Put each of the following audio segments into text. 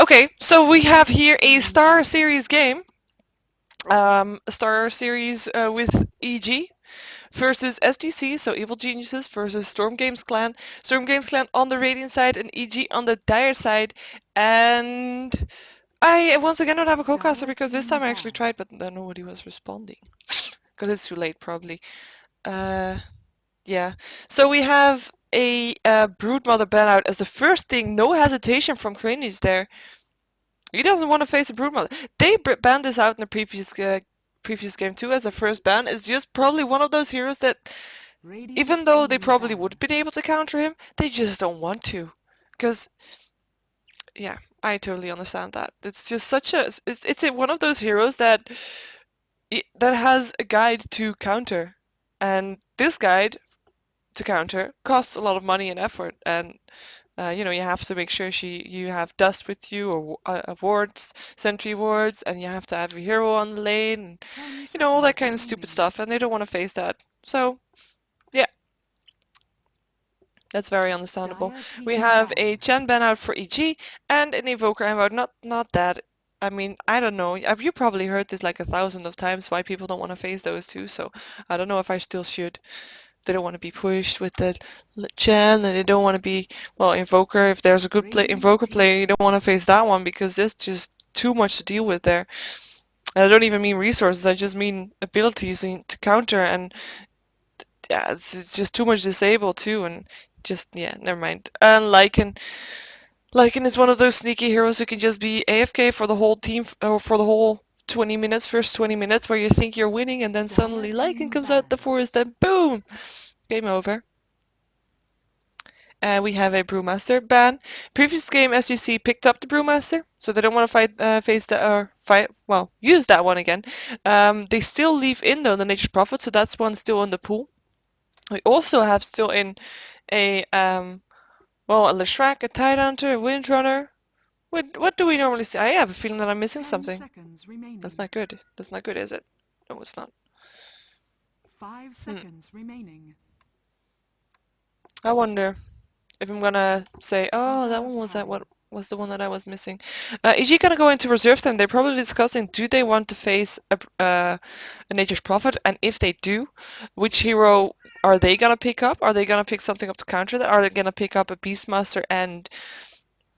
Okay, so we have here a Star Series game. A Star Series with EG versus SGC, so Evil Geniuses versus Storm Games Clan. Storm Games Clan on the Radiant side and EG on the Dire side. And I once again don't have a co-caster because this time I actually tried, but then nobody was responding. Because it's too late, probably. Yeah. So we have a Broodmother ban out as the first thing. No hesitation from Cranies there. He doesn't want to face a Broodmother. They banned this out in the previous game too as a first ban. It's just probably one of those heroes that, even though they probably would have been able to counter him, they just don't want to. Because, yeah, I totally understand that. It's just such a... It's one of those heroes that has a guide to counter. And this guide to counter costs a lot of money and effort. And you know, you have to make sure you have dust with you, or wards, sentry wards, and you have to have a hero on the lane, and, you know, all that kind of stupid stuff, and they don't want to face that. So, yeah, that's very understandable. We have a Chen ban out for EG, and an Evoker ammo out. Not that. I mean, I don't know. You probably heard this like 1,000 of times why people don't want to face those two, so I don't know if I still should. They don't want to be pushed with the Chen, and they don't want to be, well, Invoker. If there's a good Invoker play, you don't want to face that one because there's just too much to deal with there. And I don't even mean resources, I just mean abilities to counter, and yeah, it's just too much disable too, and just, yeah, never mind. And Lycan is one of those sneaky heroes who can just be AFK for the whole team, or for the whole 20 minutes, first 20 minutes, where you think you're winning, and then suddenly Lycan comes out the forest, and boom! Game over. And we have a Brewmaster ban. Previous game, SGC picked up the Brewmaster, so they don't want to use that one again. They still leave in though the Nature's Prophet, so that's one still in the pool. We also have still in a a Leshrac, a Tidehunter, a Windrunner. What do we normally see? I have a feeling that I'm missing something. That's not good. That's not good, is it? No, it's not. 5 seconds remaining. I wonder if I'm gonna say, oh, that one was what was the one that I was missing. Is he gonna go into reserve time? They're probably discussing, do they want to face a Nature's Prophet, and if they do, which hero are they gonna pick up? Are they gonna pick something up to counter that? Are they gonna pick up a Beastmaster and,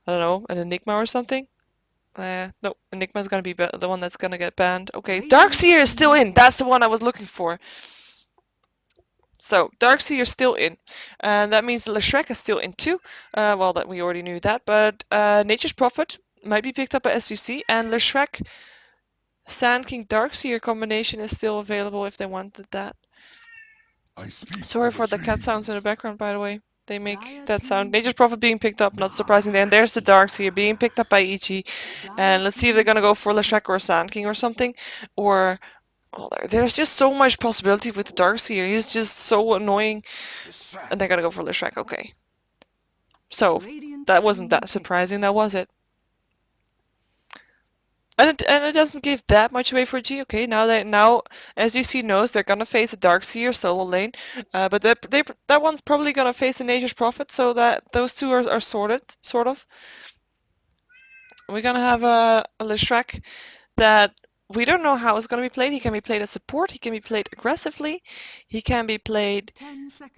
I don't know, an Enigma or something? No, Enigma's gonna be the one that's gonna get banned. Okay, Darkseer is still in. That's the one I was looking for. So, Darkseer is still in. And that means Leshrac is still in too. Well, that we already knew that. But Nature's Prophet might be picked up by SGC. And Leshrac Sand King Darkseer combination is still available if they wanted that. Sorry for the cat sounds in the background, by the way. They make that sound. Nature's Prophet being picked up, not surprisingly. And there's the Darkseer being picked up by EG. And let's see if they're gonna go for Leshrac or Sand King or something. Or... well, there's just so much possibility with the Darkseer. He's just so annoying. And they're gonna go for Leshrac, okay. So, that wasn't that surprising, that was it? And it doesn't give that much away for G. Okay, now SGC knows they're gonna face a Darkseer solo lane, but that one's probably gonna face a Nature's Prophet, so that those two are sorted, sort of. We're gonna have a Leshrac that we don't know how it's going to be played. He can be played as support, he can be played aggressively, he can be played,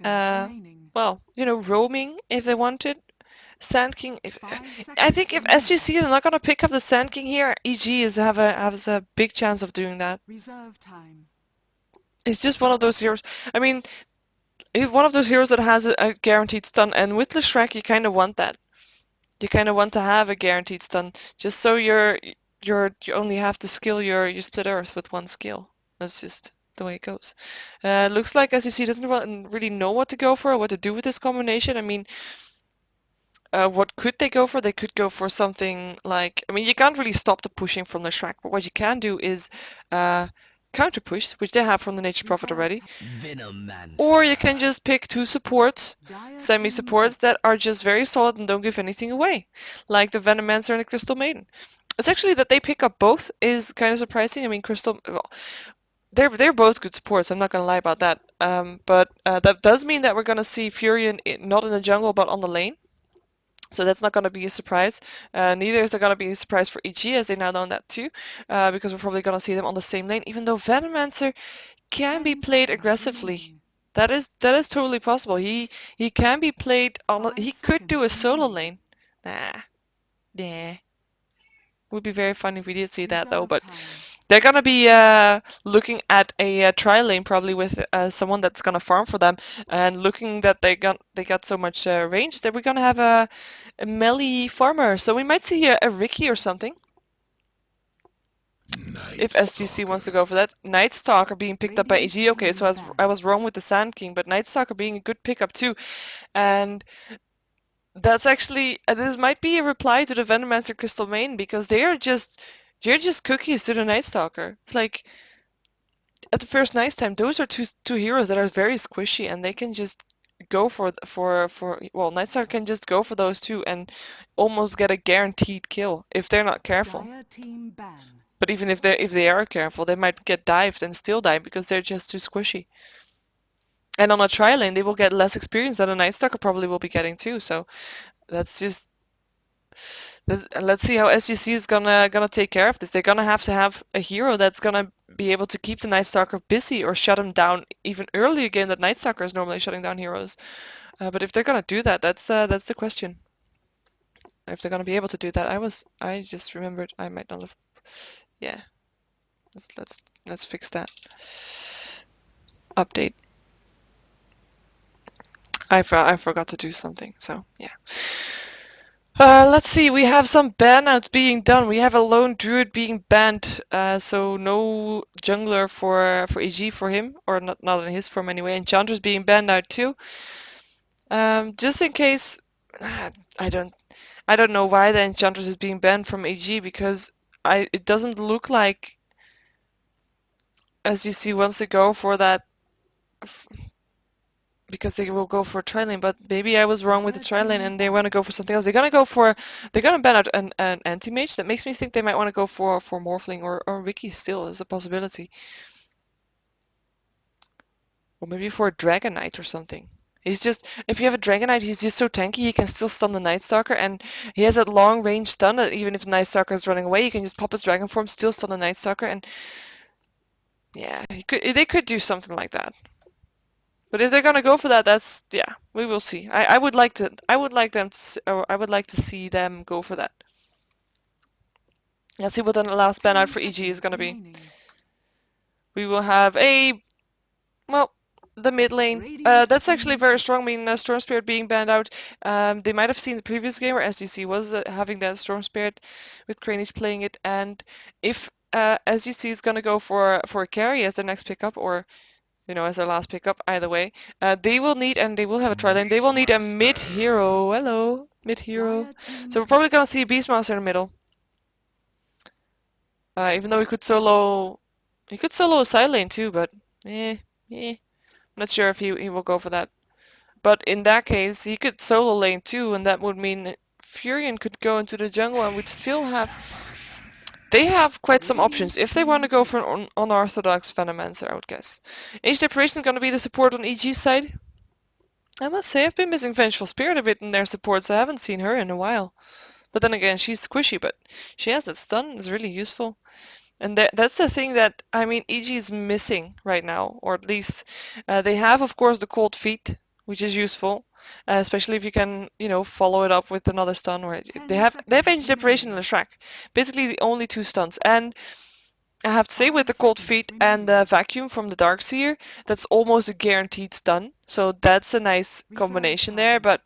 well, you know, roaming if they wanted. Sand King, I think if SGC is not going to pick up the Sand King here, EG has a big chance of doing that. Reserve time. It's just one of those heroes. I mean, it's one of those heroes that has a guaranteed stun, and with Leshrac you kind of want that. You kind of want to have a guaranteed stun, just so you only have to skill your split earth with one skill. That's just the way it goes. Looks like SGC doesn't really know what to go for or what to do with this combination. I mean, what could they go for? They could go for something like, I mean, you can't really stop the pushing from the Shrek, but what you can do is counter push, which they have from the Nature's Prophet already. Or you can just pick two supports, semi-supports that are just very solid and don't give anything away, like the Venomancer and the Crystal Maiden. It's actually that they pick up both is kind of surprising. I mean, well, they're both good supports. I'm not gonna lie about that. But that does mean that we're gonna see Furion not in the jungle but on the lane. So that's not going to be a surprise. Neither is there going to be a surprise for EG, as they now know that too, because we're probably going to see them on the same lane, even though Venomancer can be 10 played seconds aggressively. remaining. That is totally possible. He can be played on. 5 He could do a seconds solo remaining. lane. Nah. Would be very fun if we did see that though. Reserve But time. they're gonna be looking at a tri lane probably with someone that's gonna farm for them, and looking that they got so much range that we're gonna have a melee farmer. So we might see a Ricky or something. If Night SGC wants to Stalker. go for that. Night Stalker being picked up by Radiant EG. Okay, so team I ban. was wrong with the Sand King, but Night Stalker being a good pickup too. And that's actually this might be a reply to the Venomancer Crystal Main because they're just cookies to the Night Stalker. It's like at the first night time, those are two heroes that are very squishy and they can just go for well, Night Stalker can just go for those two and almost get a guaranteed kill if they're not careful. Dire team ban. But even if they are careful, they might get dived and still die because they're just too squishy. And on a tri lane, they will get less experience than a Night Stalker probably will be getting too. So that's just let's see how SGC is gonna take care of this. They're gonna have to have a hero that's gonna be able to keep the Night Stalker busy or shut him down even early again. That Night Stalker is normally shutting down heroes. But if they're gonna do that, that's the question. If they're gonna be able to do that, I just remembered I might not have. Yeah, let's fix that. Update. I forgot to do something. So yeah. Let's see, we have some ban-outs being done. We have a lone druid being banned, so no jungler for EG for him, or not in his form anyway. Enchantress being banned out too. Just in case, I don't I don't know why the Enchantress is being banned from EG because it doesn't look like SGC wants to go for that because they will go for a tri lane, but maybe I was wrong with the Dire tri lane team and they want to ban. go for something else. They're gonna ban out an anti-mage. That makes me think they might want to go for Morphling or Wiki still as a possibility. Or maybe for a Dragon Knight or something. If you have a Dragon Knight, he's just so tanky, he can still stun the Night Stalker, and he has that long range stun that even if the Night Stalker is running away, you can just pop his Dragon form, still stun the Night Stalker, and yeah, they could do something like that. But if they're gonna go for that, that's yeah, we will see. I would like to or I would like to see them go for that. Let's see what the last ban out 10 for EG is seconds gonna be. remaining. We will have well, the mid lane. Radiant That's actually team very ban. strong. I mean, Storm Spirit being banned out. They might have seen the previous game where SGC was having that Storm Spirit with Kranich playing it, and if SGC is gonna go for a carry as their next pickup, or as their last pickup, either way. They will need, and they will have a tri lane, they will need a mid Beastmaster. hero. Hello, mid hero. Dire team So we're probably ban. gonna see a Beastmaster in the middle. Even though he could solo a side lane too, but I'm not sure if he will go for that. But in that case, he could solo lane too, and that would mean Furion could go into the jungle and we'd still have. They have quite some options Radiant if they want to team go for ban. an unorthodox Venomancer, I would guess. Age Separation is going to be the support on EG side. I must say, I've been missing Vengeful Spirit a bit in their supports. I haven't seen her in a while. But then again, she's squishy, but she has that stun. It's really useful. And that's the thing that, I mean, EG is missing right now, or at least they have, of course, the Cold Feet, which is useful, especially if you can, follow it up with another stun. Or they 10 have seconds Ancient Separation and remaining. the Shrek, basically the only two stuns. And I have to say, with 5 the Cold seconds Feet and the remaining. Vacuum from the Darkseer, that's almost a guaranteed stun. So that's a nice Reserve combination there, time. but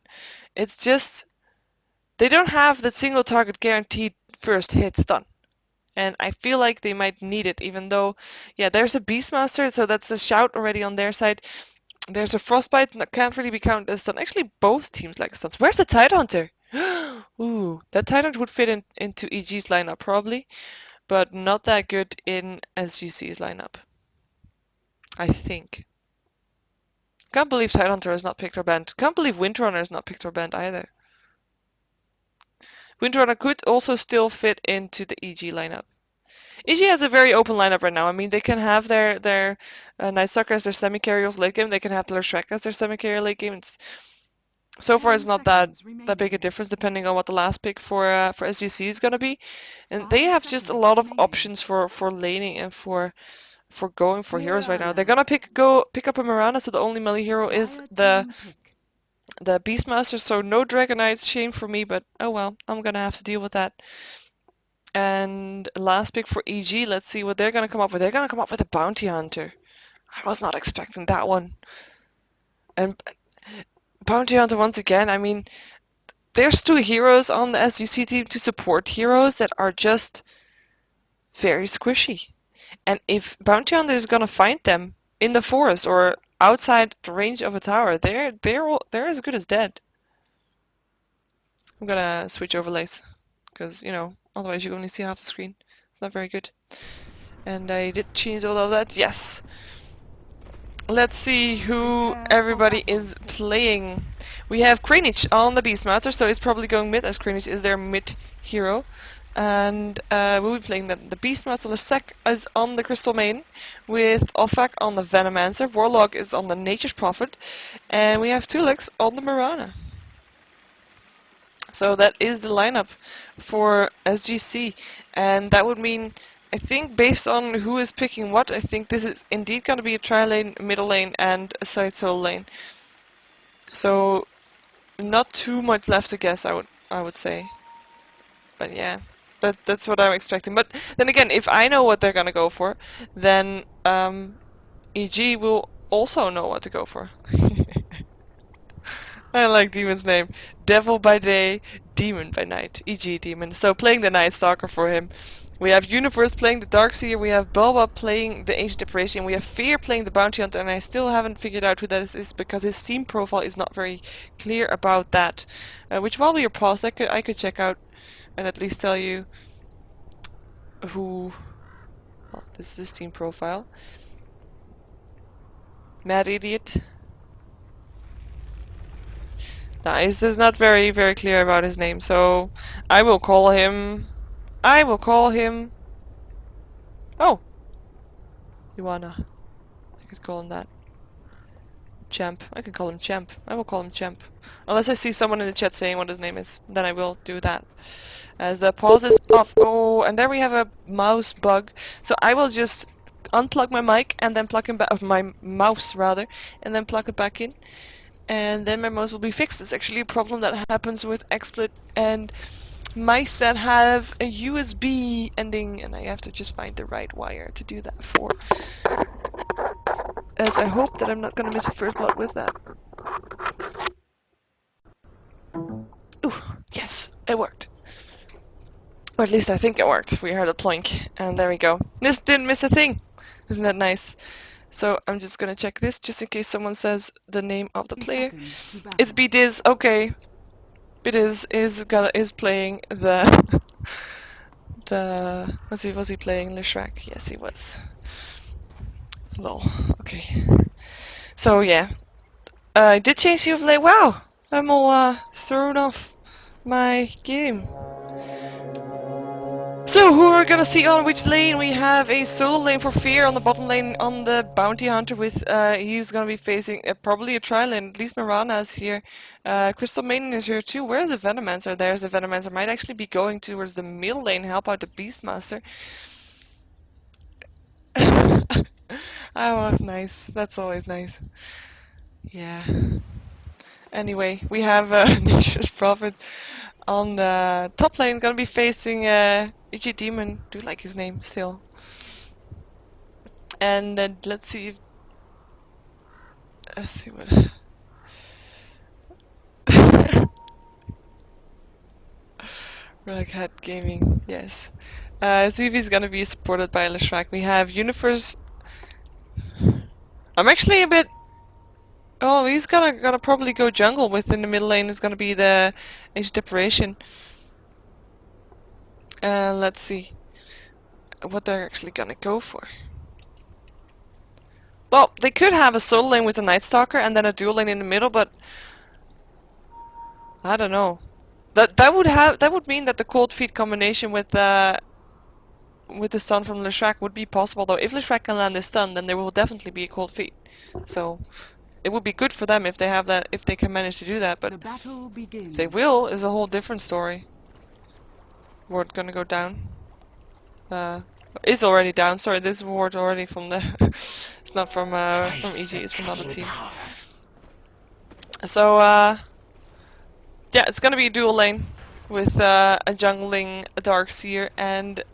it's just they don't have that single target guaranteed first hit stun. And I feel like they might need it, even though, yeah, there's a Beastmaster, so that's a shout already on their side. There's a Frostbite that can't really be counted as stun. Actually, both teams like stuns. Where's the Tidehunter? Ooh, that Tidehunter would fit into EG's lineup probably, but not that good in SGC's lineup, I think. Can't believe Tidehunter has not picked or banned. Can't believe Windrunner has not picked or banned either. Windrunner could also still fit into the EG lineup. EG has a very open lineup right now. I mean, they can have their Night Stalker as their semi-carriers late game. They can have their Shrek as their semi-carrier late game. So far, it's 10 not that seconds big a remaining. difference depending on what the last pick for SGC is gonna be, and they 5 have just a seconds lot of remaining. options for laning and for going for heroes right now. They're Mirana. gonna pick up a Mirana, so the only melee hero is Dire team pick. the Beastmaster, so no Dragonite. Shame for me, but oh well, I'm gonna have to deal with that. And last pick for EG, let's see what they're gonna come up with. They're gonna come up with a Bounty Hunter. I was not expecting that one. And Bounty Hunter once again, I mean, there's two heroes on the SGC team, two support heroes that are just very squishy. And if Bounty Hunter is gonna find them in the forest or outside the range of a tower, they're as good as dead. I'm gonna switch overlays, because, you know, otherwise you only see half the screen. It's not very good. And I did change all of that, yes. Let's see who Prepare for everybody battle. is playing. We have Kranich on the Beastmaster, so he's probably going mid, as Kranich is their mid hero. And we'll be playing the Beastmaster. Lasek is on the Crystal Main, with Offak on the Venomancer. Warlock is on the Nature's Prophet. And we have Tulix on the Mirana. So that is the lineup for SGC, and that would mean, I think, based on who is picking what, I think this is indeed going to be a tri lane, middle lane, and a side solo lane. So not too much left to guess, I would say. But yeah, that's what I'm expecting. But then again, if I know what they're gonna go for, then EG will also know what to go for. I like Demon's name. Devil by day, Demon by night. E.g. Demon. So playing the Night Stalker for him. We have Universe playing the Darkseer, we have Bulba playing the Ancient Apparition, we have Fear playing the Bounty Hunter, and I still haven't figured out who that is because his Steam profile is not very clear about that. Which while we are paused, I could check out and at least tell you who... Well, this is his Steam profile. Mad Idiot. Nice. It's not very, very clear about his name, so I will call him... Oh! Iwana. I could call him that. Champ. I can call him Champ. I will call him Champ. Unless I see someone in the chat saying what his name is. Then I will do that. As the pause is off. Oh, and there we have a mouse bug. So I will just unplug my mic and then plug him back... my mouse, rather. And then plug it back in. And then my mouse will be fixed. It's actually a problem that happens with XSplit and mice that have a USB ending, and I have to just find the right wire to do that for. As I hope that I'm not gonna miss a first blood with that. Ooh, yes, it worked. Or at least I think it worked. We heard a ploink, and there we go. This didn't miss a thing! Isn't that nice? So I'm just gonna check this, just in case someone says the name of the player. It's BDiz, okay. BDiz is playing the... was he playing Leshrac? Yes, he was. Lol, okay. So yeah. I did change the overlay. Wow! I'm all thrown off my game. So who are we gonna see on which lane? We have a solo lane for Fear on the bottom lane on the Bounty Hunter with he's gonna be facing probably a tri lane. At least Mirana is here. Crystal Maiden is here too. Where's the Venomancer? There's the Venomancer. Might actually be going towards the middle lane, help out the Beastmaster. Oh, nice. That's always nice. Yeah. Anyway, we have Nature's Prophet on the top lane, gonna be facing EG Demon. Do like his name still. And let's see if... Let's see what... Relic Hat Gaming, yes. See if he's gonna be supported by Leshrac. We have Universe... I'm actually a bit... Oh, he's gonna probably go jungle within the middle lane. Is gonna be the Ancient Apparition. Let's see what they're actually gonna go for. Well, they could have a solo lane with a Night Stalker and then a dual lane in the middle, but I don't know. That would mean that the Cold Feet combination with the stun from Leshrac would be possible, though. If Leshrac can land this stun, then there will definitely be a Cold Feet. So it would be good for them if they have that, if they can manage to do that. But The battle if begins. they will, is a whole different story. Ward gonna go down. Is already down. Sorry, this ward already from the. It's not from EG. It's from another team. So yeah, it's gonna be a dual lane with a jungling, a Darkseer, and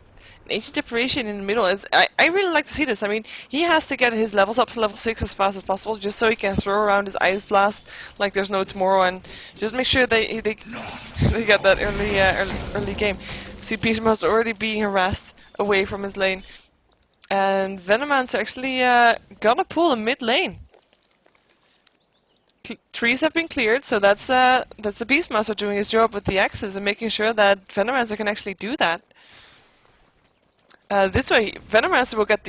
an Ancient Deprivation in the middle. I really like to see this. I mean, he has to get his levels up to level 6 as fast as possible, just so he can throw around his Ice Blast like there's no tomorrow, and just make sure they get that early game. See, Beastmaster already being harassed away from his lane, and Venomancer actually gonna pull a mid lane. Trees have been cleared, so that's the Beastmaster doing his job with the axes and making sure that Venomancer can actually do that. This way, Venomancer will get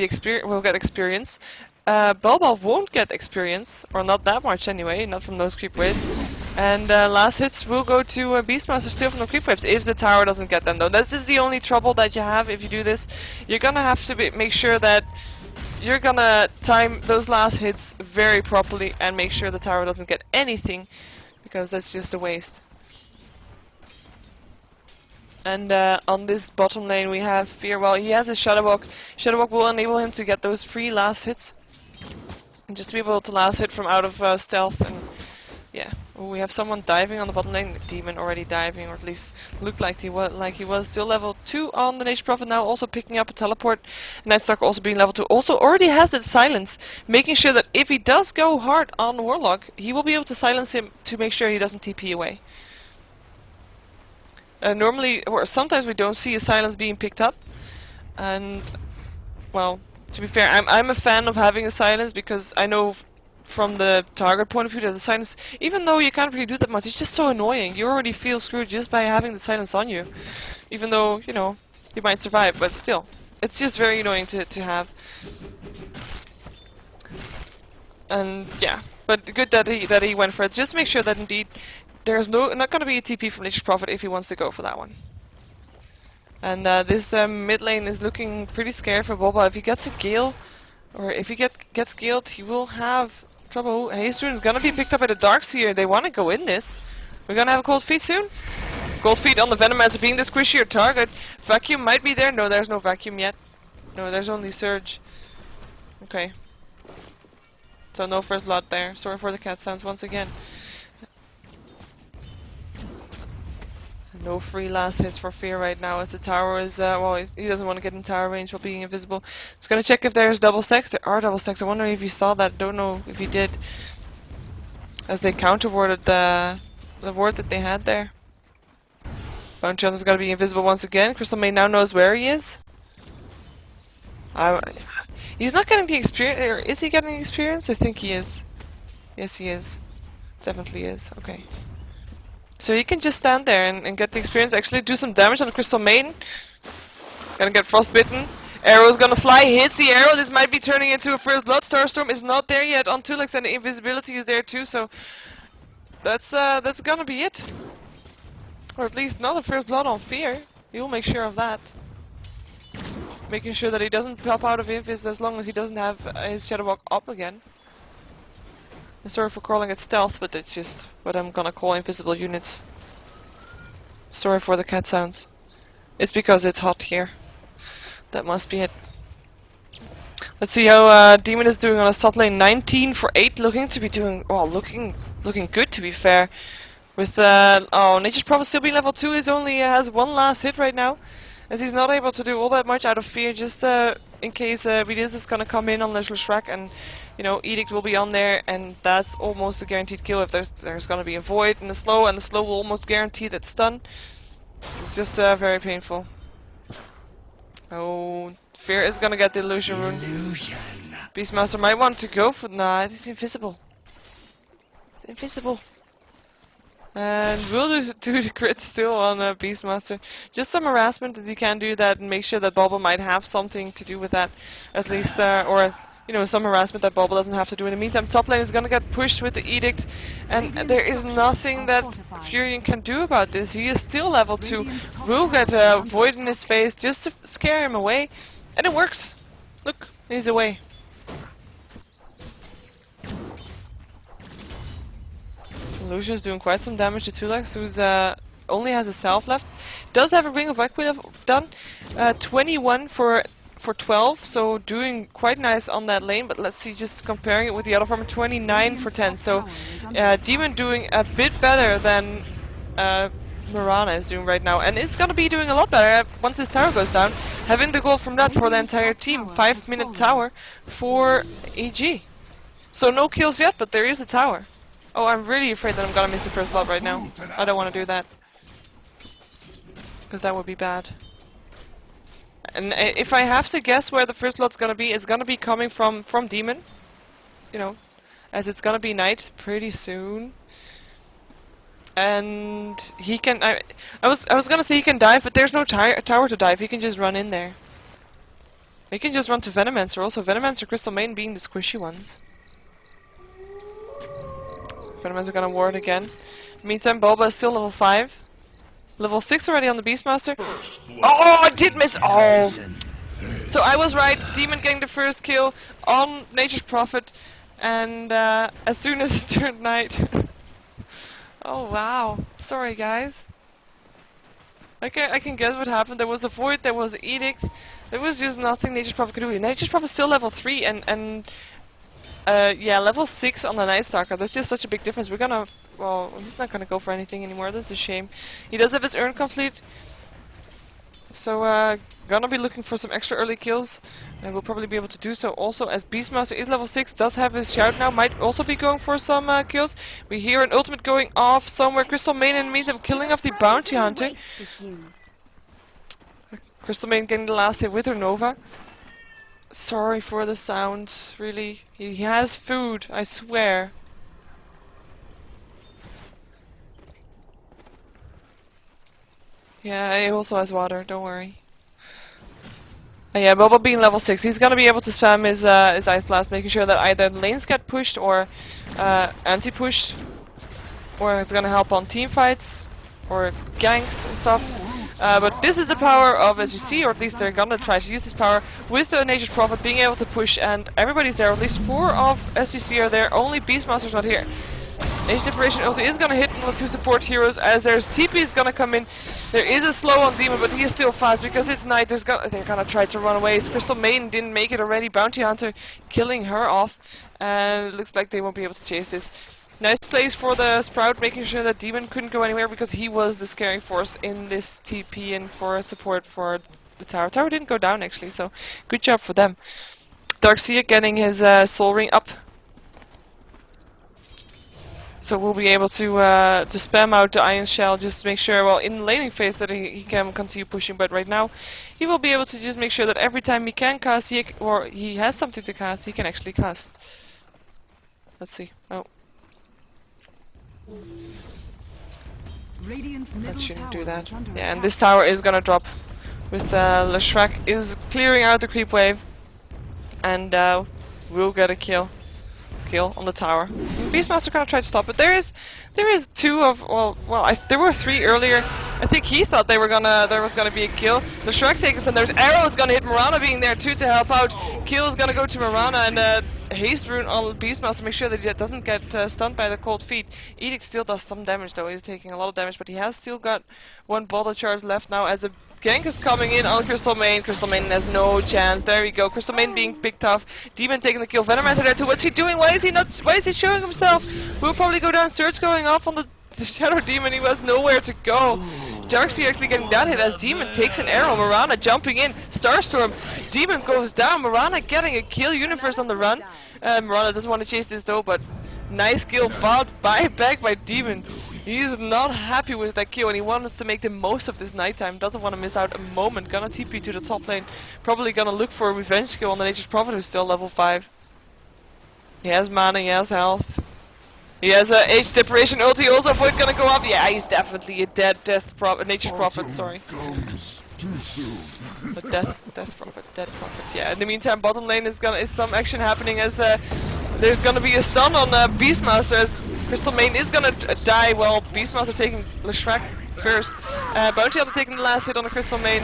experience. Bulba won't get experience, or not that much anyway, not from those creep waves. And last hits will go to Beastmaster still from the creep waves if the tower doesn't get them though. This is the only trouble that you have if you do this. You're gonna have to make sure that you're gonna time those last hits very properly and make sure the tower doesn't get anything, because that's just a waste. And on this bottom lane we have Fear. Well, he has a Shadow Walk. Shadow Walk will enable him to get those 3 last hits. And just to be able to last hit from out of stealth. And yeah, we have someone diving on the bottom lane. Demon already diving, or at least looked like he was. Still level 2 on the Nature's Prophet now, also picking up a teleport. Nightstalker also being level 2. Also already has that silence, making sure that if he does go hard on Warlock, he will be able to silence him to make sure he doesn't TP away. Normally, or sometimes we don't see a silence being picked up, and well, to be fair, I'm a fan of having a silence, because I know from the target point of view that the silence, even though you can't really do that much, it's just so annoying. You already feel screwed just by having the silence on you, even though, you know, you might survive, but still, it's just very annoying to have. And yeah, but good that he went for it. Just make sure that indeed there's not going to be a TP from Nature's Prophet if he wants to go for that one. And this mid lane is looking pretty scary for Boba. If he gets a Gale, or if he gets Galed, he will have trouble. Hazeroon is going to be picked up by the Darkseer. They want to go in this. We're going to have a Cold Feet soon. Cold Feet on the Venomancer being the squishier target. Vacuum might be there. No, there's no Vacuum yet. No, there's only Surge. Okay. So no first blood there. Sorry for the cat sounds once again. No free last hits for Fear right now, as the tower is, well, he doesn't want to get in tower range while being invisible. Just gonna check if there's double stacks. There are double stacks. I wonder if you saw that. Don't know if you did. As they counter-warded the ward that they had there. Bounty Hunter's gonna be invisible once again. Crystal Maid now knows where he is. He's not getting the experience, or is he getting experience? I think he is. Yes, he is. Definitely is. Okay. So he can just stand there and get the experience, actually do some damage on the Crystal Maiden. Gonna get frostbitten. Arrow's gonna fly, hits the arrow. This might be turning into a first blood. Starstorm is not there yet on Tulix, and the invisibility is there too, so that's gonna be it. Or at least not a first blood on Fear. He'll make sure of that. Making sure that he doesn't pop out of Invis as long as he doesn't have his Shadow Walk up again. Sorry for calling it stealth, but it's just what I'm gonna call invisible units. Sorry for the cat sounds. It's because it's hot here. That must be it. Let's see how Demon is doing on his top lane. 19 for 8, looking to be doing, well, looking good to be fair. With oh, Nature's Prophet still being level 2, he only has 1 last hit right now, as he's not able to do all that much out of Fear, just in case Vidiz is gonna come in on Leshrac, and you know, Edict will be on there, and that's almost a guaranteed kill if there's gonna be a Void and the slow will almost guarantee that stun. Just very painful. Oh, Fear is gonna get the Illusion Rune. Beastmaster might want to go for... Nah, he's invisible. He's invisible. And we'll do the crit still on Beastmaster. Just some harassment, as he can do that, and make sure that Bobble might have something to do with that, at least, or you know, some harassment that Bobble doesn't have to do in the meantime. Top lane is gonna get pushed with the Edict, and there is nothing that Furion can do about this. He is still level 2. Will get Void in his face just to scare him away, and it works. Look, he's away. Lucian's doing quite some damage to Tulex, who's only has a self left. Does have a Ring of Equity done. 21 for 12, so doing quite nice on that lane, but let's see, just comparing it with the other farmer, 29 for 10, so Demon doing a bit better than Mirana is doing right now, and it's gonna be doing a lot better once his tower goes down, having the goal from that for the entire team, 5-minute tower for EG. So no kills yet, but there is a tower. Oh, I'm really afraid that I'm gonna miss the first blood right now. I don't want to do that, because that would be bad. And if I have to guess where the first blood's gonna be, it's gonna be coming from Demon. You know, as it's gonna be night pretty soon. And he can. I was gonna say he can dive, but there's no tower to dive. He can just run in there. He can just run to Venomancer. Also, Venomancer, Crystal Main being the squishy one. Venomancer gonna ward again. Meantime, Bulba is still level 5. Level 6 already on the Beastmaster. Oh, I did miss! Oh! So I was right, Demon getting the first kill on Nature's Prophet, and as soon as it turned night... Oh wow, sorry guys. I can guess what happened. There was a Void, there was an Edict, there was just nothing Nature's Prophet could do. Nature's Prophet is still level 3 and yeah, level 6 on the Night Stalker. That's just such a big difference. We're gonna... Well, he's not gonna go for anything anymore. That's a shame. He does have his urn complete. So, gonna be looking for some extra early kills. And we'll probably be able to do so also, as Beastmaster is level 6, does have his shout now. Might also be going for some kills. We hear an ultimate going off somewhere. Crystal Main and means him killing off the Bounty Hunter. Crystal Main getting the last hit with her Nova. Sorry for the sound, really. He has food, I swear. Yeah, he also has water, don't worry. Yeah, Boba being level 6, he's gonna be able to spam his Ice Blast, making sure that either lanes get pushed or anti-pushed, or it's gonna help on team fights, or ganks and stuff. But this is the power of SGC, or at least they're gonna try to use this power with the Nature's Prophet being able to push, and everybody's there. At least 4 of SGC are there, only Beastmaster's not here. Nature Liberation ulti is gonna hit one of the 2 support heroes, as there's TP is gonna come in. There is a slow on Demon, but he is still fast because it's night. They're gonna try to run away. It's Crystal Maiden didn't make it already. Bounty Hunter killing her off, and it looks like they won't be able to chase this. Nice place for the Sprout, making sure that Demon couldn't go anywhere because he was the scaring force in this TP and for support for the tower. Tower didn't go down actually, so good job for them. Darkseer getting his soul ring up. So we'll be able to spam out the Iron Shell, just to make sure, well, in the laning phase that he can continue pushing, but right now he will be able to just make sure that every time he can cast, or he has something to cast, he can actually cast. Let's see. Oh. That shouldn't do that. Yeah, and this tower is gonna drop with Leshrac is clearing out the creep wave, and we'll get a kill on the tower. Beastmaster kind of tried to stop it. There is 2 of there were 3 earlier. I think he thought there was gonna be a kill. The Shrek takes it, and there's arrows gonna hit Mirana being there too to help out. Kill is gonna go to Mirana, and haste rune on Beastmaster, make sure that he doesn't get stunned by the cold feet. Edict still does some damage though. He's taking a lot of damage, but he has still got 1 bottle charge left now as a gank is coming in on Crystal Main. Crystal Main has no chance. There we go. Crystal Main being picked off. Demon taking the kill. Venomancer there too. What's he doing? Why is he showing himself? We'll probably go down. Surge going off on the Shadow Demon. He was nowhere to go. Darkseer actually getting that hit as Demon takes an arrow. Mirana jumping in. Starstorm. Demon goes down. Mirana getting a kill. Universe on the run. Mirana doesn't want to chase this though, but nice kill followed back by Demon. He's not happy with that kill and he wants to make the most of this nighttime. Doesn't want to miss out a moment. Gonna TP to the top lane. Probably gonna look for a revenge kill on the Nature's Prophet, who's still level 5. He has mana, he has health. He has a Age Deprivation ulti also. Void gonna go up. Yeah, he's definitely a Nature's Prophet, sorry. But death prophet. Yeah. In the meantime, bottom lane is some action happening as there's gonna be a stun on Beastmaster. Crystal Main is gonna die. Well, Beastmaster taking Leshrac first. Bounty Hunter taking the last hit on the Crystal Main.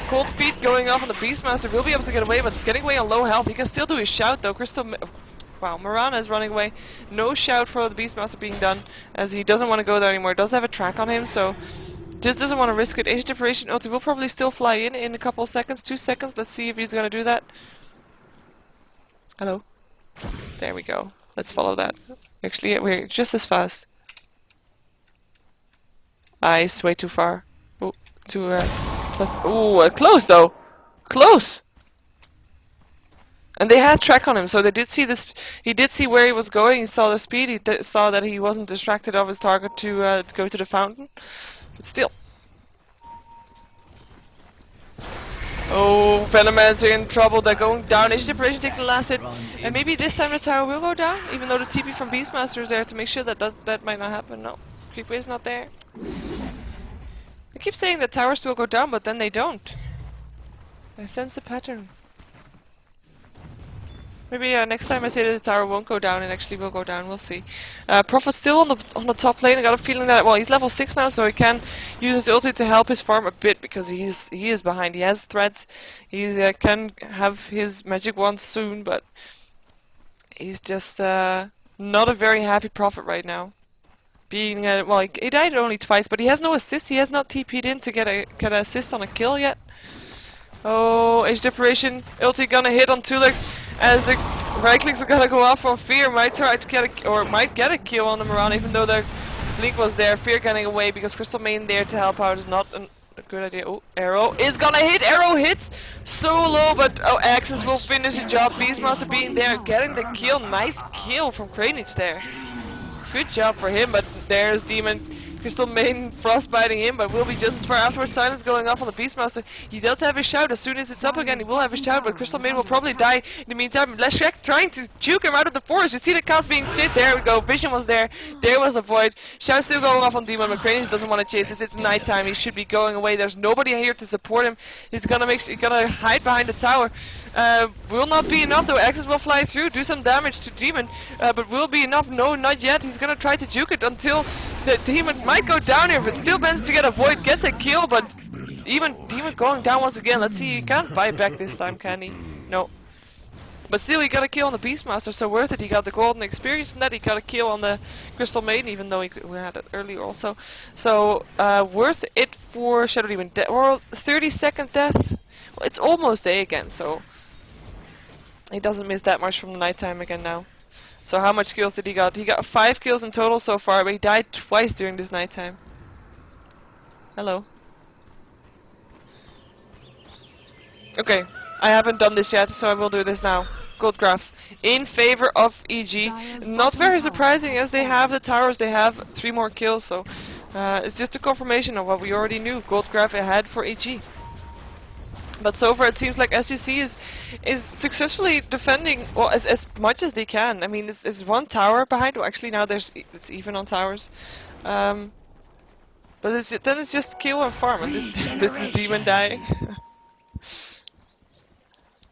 Cold feet going off on the Beastmaster. Will be able to get away, but getting away on low health. He can still do his shout though. Wow, Mirana is running away. No shout for the Beastmaster being done, as he doesn't want to go there anymore. Does have a track on him, so just doesn't want to risk it. Age Deprivation ulti will probably still fly in a couple of seconds, 2 seconds. Let's see if he's going to do that. Hello. There we go. Let's follow that. Actually, we're just as fast. It's way too far. Oh, too close though. Close. And they had track on him, so they did see this. He did see where he was going. He saw the speed. He saw that he wasn't distracted of his target to go to the fountain. But still. Oh, Venomman's in trouble. They're going down. Age Deprivation taking the last hit, and maybe this time the tower will go down, even though the TP from Beastmaster is there to make sure that that might not happen. No, Creepway's not there. I keep saying the towers will go down, but then they don't. I sense a pattern. Maybe next time I tell you the tower won't go down and actually will go down. We'll see. Prophet's still on the top lane. I got a feeling that he's level 6 now, so he can use his ulti to help his farm a bit because he is behind. He has threads. He can have his magic wand soon, but he's just not a very happy Prophet right now. Being he died only twice, but he has no assist. He has not TP'd in to get an assist on a kill yet. Oh, Age Deprivation ulti gonna hit on Tulip as the right clicks are gonna go off on Fear. Might try to get a kill on the Mirana, even though the blink was there. Fear getting away because Crystal Maiden there to help out is not a good idea. Oh, Arrow is gonna hit. Arrow hits so low, but Axis will finish the job. Beastmaster being there and getting the kill. Nice kill from Kranich there. Good job for him, but there's Demon. Crystal Maiden frostbiting him, but will be just as far afterwards. Silence going off on the Beastmaster. He does have his shout. As soon as it's up again, he will have his shout, but Crystal Maiden will probably die in the meantime. Leshek trying to juke him out of the forest. You see the cows being fit. There we go. Vision was there. There was a void. Shout still going off on Demon. McCraney doesn't want to chase this. It's nighttime. He should be going away. There's nobody here to support him. He's gonna hide behind the tower. Will not be enough though. Axis will fly through, do some damage to Demon, but will be enough? No, not yet. He's gonna try to juke it until the Demon might go down here, but still manages to get a void, gets a kill, but even Demon going down once again. Let's see, he can't fight back this time, can he? No. But still, he got a kill on the Beastmaster, so worth it. He got the golden experience and that. He got a kill on the Crystal Maiden, even though we had it earlier also. So, worth it for Shadow Demon. Or 30-second death. Well, it's almost day again, so he doesn't miss that much from the nighttime again now. So how much kills did he got? He got 5 kills in total so far, but he died twice during this nighttime. Hello. Okay, I haven't done this yet, so I will do this now. Gold graph in favor of EG. Not very surprising, as they have the towers. They have 3 more kills, so it's just a confirmation of what we already knew. Gold graph ahead for EG. But so far it seems like SGC is successfully defending, well, as much as they can. I mean, it's 1 tower behind. Well, actually now it's even on towers. But then it's just kill and farm, and it's Demon dying.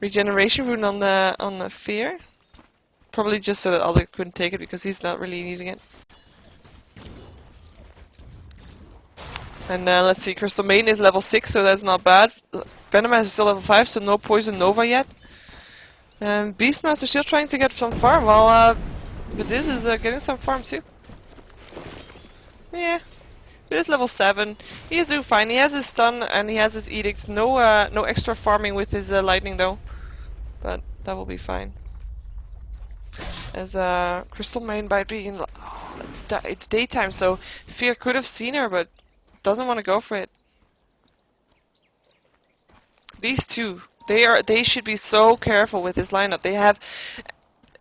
Regeneration rune on the Fear. Probably just so that Alder couldn't take it because he's not really needing it. And let's see, Crystal Maiden is level 6, so that's not bad. Venomman is still level 5, so no Poison Nova yet. And Beastmaster still trying to get some farm, while but this is getting some farm too. Yeah, it is level 7. He is doing fine. He has his stun and he has his edict. No extra farming with his lightning though, but that will be fine. And Crystal Maiden by being it's daytime, so Fear could have seen her, but doesn't want to go for it. These two, they should be so careful with this lineup. They have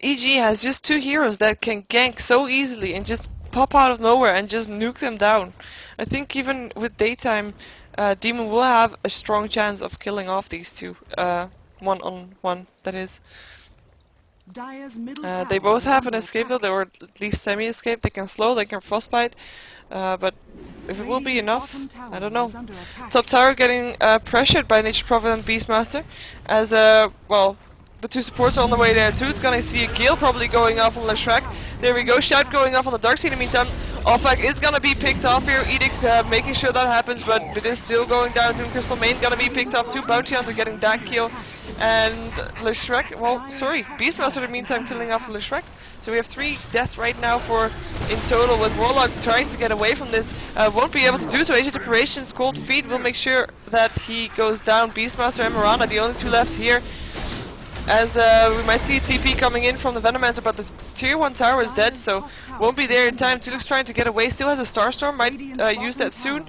EG has just 2 heroes that can gank so easily and just pop out of nowhere and just nuke them down. I think even with daytime, Demon will have a strong chance of killing off these two, 1-on-1 that is. They both have an escape though, or at least semi-escape. They can slow, they can frostbite, but if it will be enough, I don't know. Top tower getting pressured by Nature Prophet and Beastmaster, as well, the 2 supports are on the way there too. It's gonna see a Gale probably going off on Leshrac. There we go, shout going off on the Darkseid in the meantime. Offback is gonna be picked off here. Edict making sure that happens, but it is still going down. Doom Crystal Main gonna be picked off too. Bounty Hunter getting that kill. And Leshrek, well, sorry, Beastmaster in the meantime killing off Leshrek. So we have 3 deaths right now for in total, with Warlock trying to get away from this. Won't be able to do so. Agent Operations, Cold Feet will make sure that he goes down. Beastmaster and Mirana, the only 2 left here. As we might see TP coming in from the Venomancer, but the tier 1 tower is dead, so won't be there in time. Tuluk's trying to get away, still has a Starstorm, might use that soon.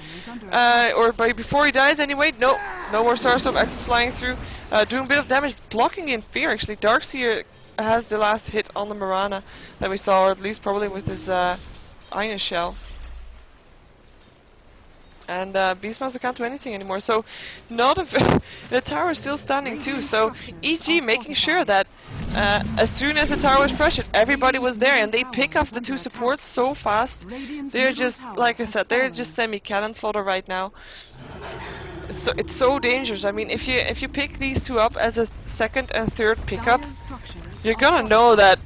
Or before he dies anyway. No, no more Starstorm, X flying through, doing a bit of damage, blocking in Fear actually. Darkseer has the last hit on the Mirana that we saw, or at least probably with his Iron Shell. And Beastmaster can't do anything anymore, so not a the tower is still standing too, so EG making sure that as soon as the tower was pressured, everybody was there, and they pick off the 2 supports so fast. They're just, like I said, they're just semi-cannon fodder right now. So it's so dangerous. I mean, if you pick these 2 up as a second and third pickup, you're gonna know that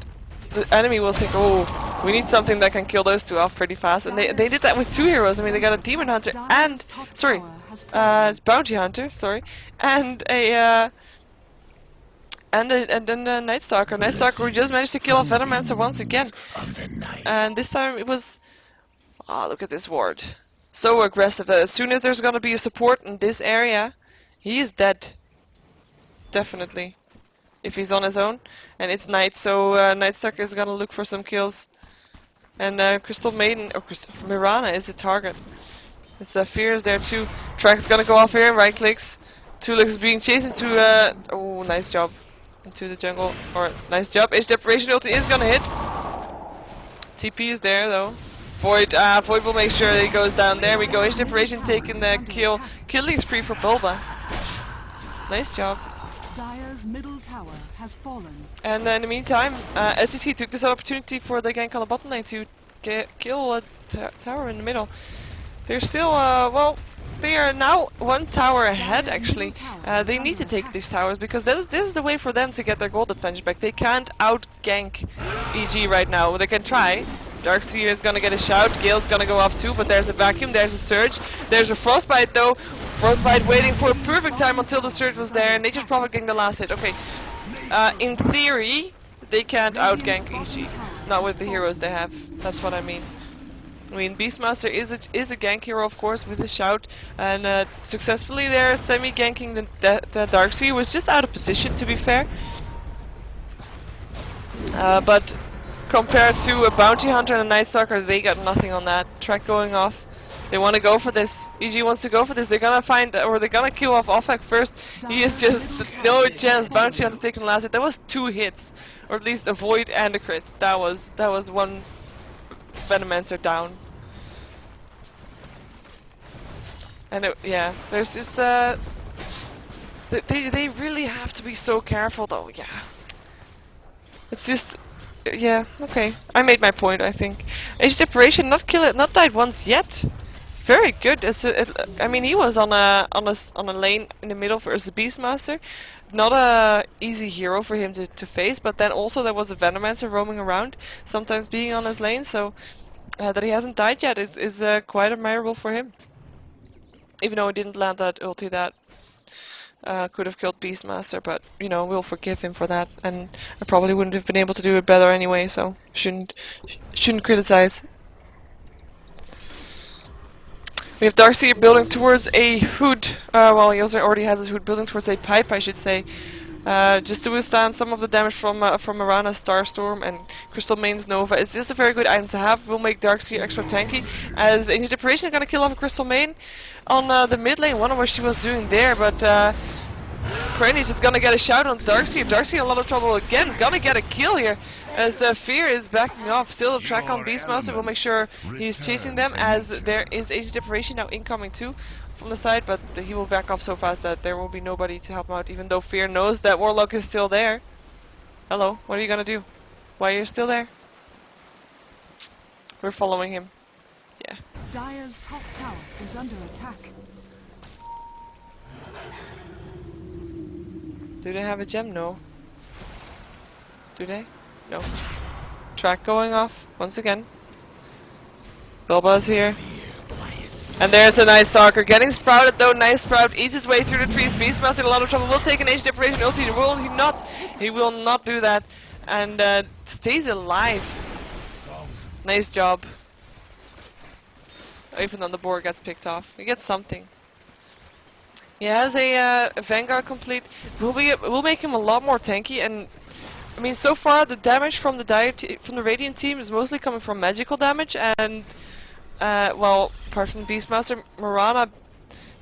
the enemy will think, oh, we need something that can kill those 2 off pretty fast, and they did that with 2 heroes. I mean, they got a Demon Hunter and, sorry, Bounty Hunter, sorry, and a and then a Night Stalker. Night Stalker who just managed to kill off Venomancer once again, and this time it was, oh, look at this ward, so aggressive that as soon as there's gonna be a support in this area, he is dead, definitely. If he's on his own, and it's night, so Night Stalker is gonna look for some kills, and Crystal Maiden, or Mirana is a target. It's Fear is there too. Track's gonna go off here, right clicks. Tulux is being chased into, oh, nice job, into the jungle, or nice job. Age Deprivation ulti is gonna hit. TP is there though. Void will make sure he goes down. There we go. Age Deprivation taking the killing spree for Bulba. Nice job. Dire's middle tower has fallen. And in the meantime, SGC took this opportunity for the gank on the bottom lane to kill a tower in the middle. They're still, well, they are now 1 tower ahead actually. They need to take these towers because this is the way for them to get their gold advantage back. They can't out-gank EG right now. They can try. Darkseer is gonna get a shout, Gale's gonna go off too, but there's a vacuum, there's a surge, there's a frostbite though. Frostbite waiting for a perfect time until the surge was there, and Nature's Prophet getting the last hit. Okay, in theory, they can't outgank EG, not with the heroes they have. That's what I mean. I mean, Beastmaster is a gank hero, of course, with his shout, and successfully there semi-ganking the Darkseer. Was just out of position, to be fair. But compared to a Bounty Hunter and a Night Stalker, they got nothing on that. Track going off. They want to go for this. EG wants to go for this. They're gonna find, or they're gonna kill off Offak first. He is just no chance. Bounty Hunter taking the last hit. That was 2 hits, or at least a void and a crit. That was 1 Venomancer down. And yeah, there's just they really have to be so careful though. Yeah, it's just. Yeah, okay. I made my point, I think. Age Deprivation not died once yet. Very good. I mean, he was on a lane in the middle versus Beastmaster. Not a easy hero for him to face, but then also there was a Venomancer roaming around, sometimes being on his lane, so that he hasn't died yet is quite admirable for him. Even though he didn't land that ulti that could have killed Beastmaster, but you know, we'll forgive him for that, and I probably wouldn't have been able to do it better anyway, so shouldn't criticize. We have Darkseer building towards a hood, well, he also already has his hood, building towards a pipe, I should say, just to withstand some of the damage from Mirana's Starstorm and Crystal Main's Nova. It's just a very good item to have. Will make Darkseer extra tanky, as Ancient Deprivation is gonna kill off a Crystal Main on the mid lane. Wonder what she was doing there, but Kranich is gonna get a shout on Darkseer. Darkseer in a lot of trouble again, gonna get a kill here, as Fear is backing off. Still a track on Beastmaster, will make sure he's chasing them, as there is Ancient Deprivation now incoming too from the side, but he will back off so fast that there will be nobody to help him out, even though Fear knows that Warlock is still there. Hello, what are you gonna do? Why are you still there? We're following him. Yeah. Dire's top tower is under attack. Do they have a gem? No. Do they? No. Track going off once again. Bilbo's here. And there's a nice Stalker. Getting sprouted though, nice sprout. Eats his way through the trees. Beastmaster in a lot of trouble. Will take an age deprivation ulti. Will he not? He will not do that. And stays alive. Nice job. Even on the board gets picked off. He gets something. He has a Vanguard complete. Will make him a lot more tanky. And I mean, so far the damage from the Radiant team is mostly coming from magical damage and well, apart from Beastmaster, Mirana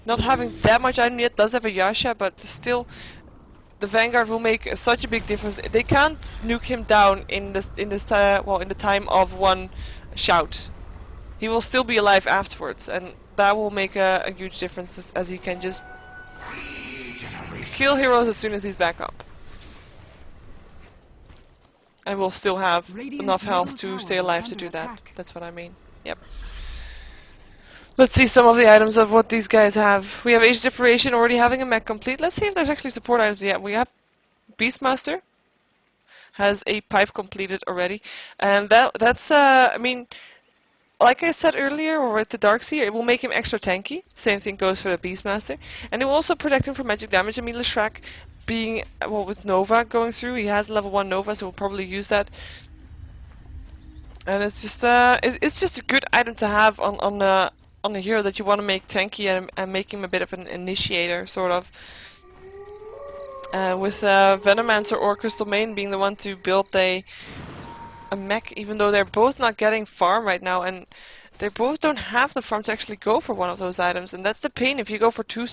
not having that much item yet, does have a Yasha, but still, the Vanguard will make such a big difference. They can't nuke him down in the time of one shout. He will still be alive afterwards, and that will make a huge difference as he can just kill heroes as soon as he's back up. And will still have enough health to stay alive to do that. That's what I mean. Yep. Let's see some of the items of what these guys have. We have Age Deprivation already having a mech complete. Let's see if there's actually support items yet. We have Beastmaster has a pipe completed already, and that's I mean, like I said earlier, or with the Darkseer, it will make him extra tanky. Same thing goes for the Beastmaster, and it will also protect him from magic damage. I mean, Leshrac being well with Nova going through, he has level 1 Nova, so we'll probably use that. And it's just a good item to have on a hero that you want to make tanky and make him a bit of an initiator, sort of. With Venomancer or Crystal Maiden being the one to build a mech, even though they're both not getting farm right now, and they both don't have the farm to actually go for one of those items, and that's the pain if you go for two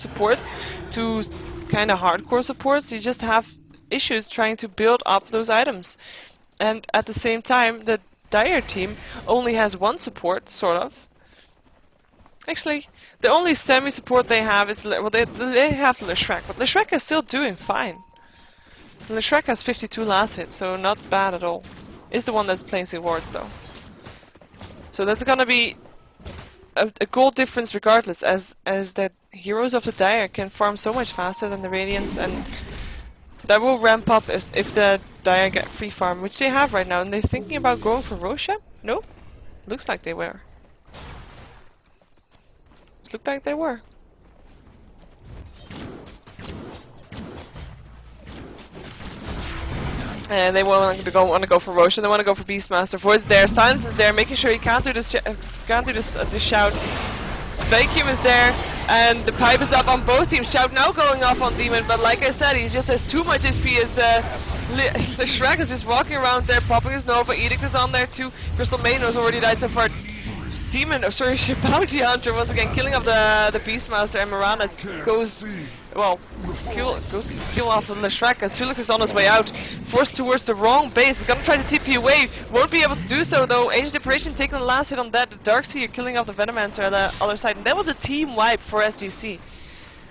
kind of hardcore supports. You just have issues trying to build up those items, and at the same time, the Dire team only has one support, sort of. Actually, the only semi-support they have is, well, they have Leshrac, but Leshrac is still doing fine. Leshrac has 52 last hit, so not bad at all. It's the one that's playing wards though. So that's gonna be a goal difference regardless, as the heroes of the Dire can farm so much faster than the Radiant, and that will ramp up if the Dire get free farm, which they have right now. And they're thinking about going for Rosha? No? Looks like they were. Looked like they were. And they want to go for Roshan. They want to go for Beastmaster. Void's there. Silence is there, making sure he can't do this shout. Vacuum is there, and the pipe is up on both teams. Shout now going off on Demon, but like I said, he just has too much HP. As the Shrek is just walking around there, popping his Nova. Edict is on there too. Crystal Maiden has already died so far. Demon, Bounty Hunter once again killing off the Beastmaster, and Mirana goes, well, kill off the Leshrac as Suluk is on his way out, forced towards the wrong base. He's gonna try to TP away, won't be able to do so though. Age Deprivation taking the last hit on that. The Darkseer killing off the Venomancer at the other side, and that was a team wipe for SGC.